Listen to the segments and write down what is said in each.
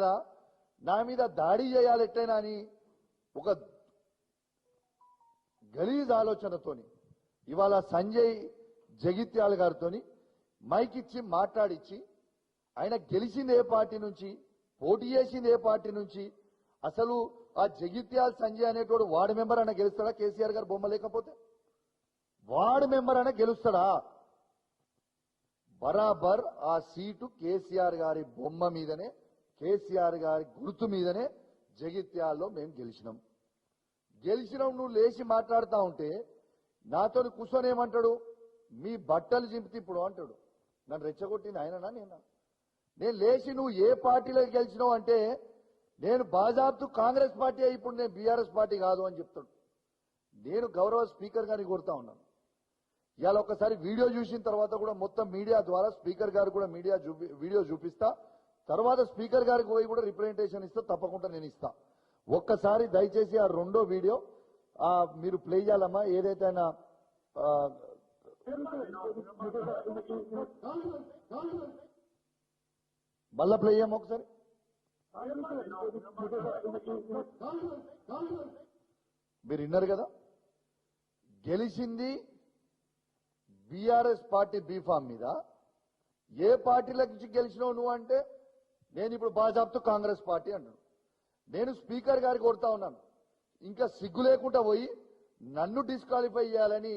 ద్వారా నా మీద దాడి చేయాలి ఎట్లయినా అని ఒక గలీజ్ ఆలోచనతోని ఇవాళ సంజయ్ జగిత్యాల గారితోని మైక్ ఇచ్చి మాట్లాడిచ్చి ఆయన గెలిచింది ఏ పార్టీ నుంచి, పోటీ చేసింది ఏ పార్టీ నుంచి, అసలు ఆ జగిత్యాల సంజయ్ అనేటోడు వార్డు మెంబర్ అయినా గెలుస్తాడా? కేసీఆర్ గారు బొమ్మ లేకపోతే వార్డు మెంబర్ అయినా గెలుస్తాడా? బరాబర్ ఆ సీటు కేసీఆర్ గారి బొమ్మ మీదనే, కేసీఆర్ గారి గుర్తు మీదనే జగిత్యాల్లో మేము గెలిచినాం. నువ్వు లేచి మాట్లాడుతా ఉంటే నాతో కూర్చొని ఏమంటాడు, మీ బట్టలు చింపితే ఇప్పుడు అంటాడు. నన్ను రెచ్చగొట్టింది ఆయననా నేనా? నేను లేచి నువ్వు ఏ పార్టీలోకి గెలిచినావు అంటే నేను బాజాబ్తు కాంగ్రెస్ పార్టీ ఇప్పుడు నేను బీఆర్ఎస్ పార్టీ కాదు అని చెప్తాడు. నేను గౌరవ స్పీకర్ గారిని కోరుతా ఉన్నాను, ఇవాళ ఒకసారి వీడియో చూసిన తర్వాత కూడా మొత్తం మీడియా ద్వారా స్పీకర్ గారు కూడా వీడియో చూపిస్తా, తర్వాత స్పీకర్ గారికి పోయి కూడా రిప్రజెంటేషన్ ఇస్తా, తప్పకుండా నేను ఇస్తా. ఒక్కసారి దయచేసి ఆ రెండో వీడియో మీరు ప్లే చేయాలమ్మా. ఏదైతే ఆయన మళ్ళా ప్లే చేయమ్మా ఒకసారి. మీరు విన్నారు కదా, గెలిచింది బీఆర్ఎస్ పార్టీ బీఫామ్ మీద. ఏ పార్టీలకు గెలిచినావు నువ్వు అంటే నేను ఇప్పుడు బాజాబ్తు కాంగ్రెస్ పార్టీ అన్నాడు. నేను స్పీకర్ గారికి కొడతా ఉన్నాను, ఇంకా సిగ్గు లేకుండా పోయి నన్ను డిస్క్వాలిఫై చేయాలని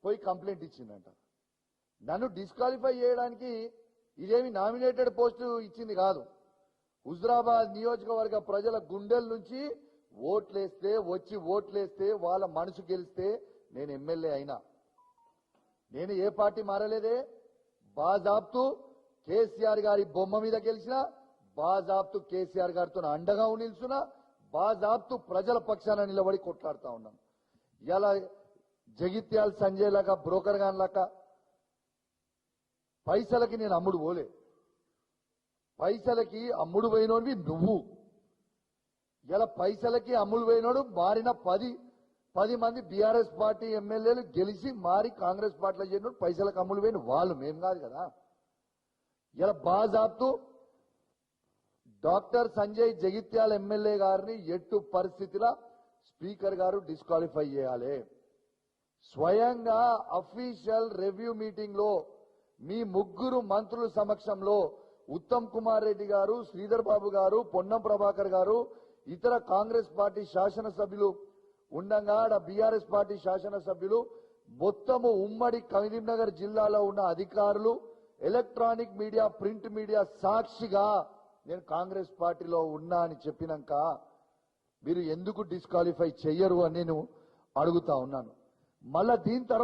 పోయి కంప్లైంట్ ఇచ్చిందంట. నన్ను డిస్క్వాలిఫై చేయడానికి ఇదేమి నామినేటెడ్ పోస్టు ఇచ్చింది కాదు. హుజురాబాద్ నియోజకవర్గ ప్రజల గుండెల నుంచి ఓట్లేస్తే వాళ్ళ మనసు గెలిస్తే నేను ఎమ్మెల్యే అయినా. నేను ఏ పార్టీ మారలేదే, బాజాబ్తు కేసీఆర్ గారి బొమ్మ మీద గెలిచిన, బాజాబ్తు కేసీఆర్ గారితో అండగా నిల్చున్నా, బాజాబ్తు ప్రజల పక్షాన నిలబడి కొట్లాడుతా ఉన్నాను. ఇలా జగిత్యాల సంజయ్ లాగా బ్రోకర్ గాన్ లాగా పైసలకి నేను అమ్ముడు పోలే. పైసలకి అమ్ముడు పోయినోడివి నువ్వు. ఇలా పైసలకి అమ్ముడు పోయినోడు మారిన 10 మంది బీఆర్ఎస్ పార్టీ ఎమ్మెల్యేలు గెలిచి మారి కాంగ్రెస్ పార్టీలో చేరినోడు పైసలకు అమ్ముడు పోయిన వాళ్ళు, మేం కాదు కదా. ఇలా బాజాబ్తు డాక్టర్ సంజయ్ జగిత్యాల ఎమ్మెల్యే గారిని ఎట్టు పరిస్థితిలో స్పీకర్ గారు డిస్క్వాలిఫై చేయాలి. స్వయంగా అఫీషియల్ రివ్యూ మీటింగ్ లో మీ ముగ్గురు మంత్రుల సమక్షంలో ఉత్తమ్ కుమార్ రెడ్డి గారు, శ్రీధర్ బాబు గారు, పొన్నం ప్రభాకర్ గారు, ఇతర కాంగ్రెస్ పార్టీ శాసనసభ్యులు ఉండగా బీఆర్ఎస్ పార్టీ శాసనసభ్యులు మొత్తము ఉమ్మడి కరీంనగర్ జిల్లాలో ఉన్న అధికారులు, ఎలక్ట్రానిక్ మీడియా, ప్రింట్ మీడియా సాక్షిగా నేను కాంగ్రెస్ పార్టీలో ఉన్నా అని చెప్పినాక మీరు ఎందుకు డిస్క్వాలిఫై చెయ్యరు అని నేను అడుగుతా ఉన్నాను. మళ్ళా దీని తర్వాత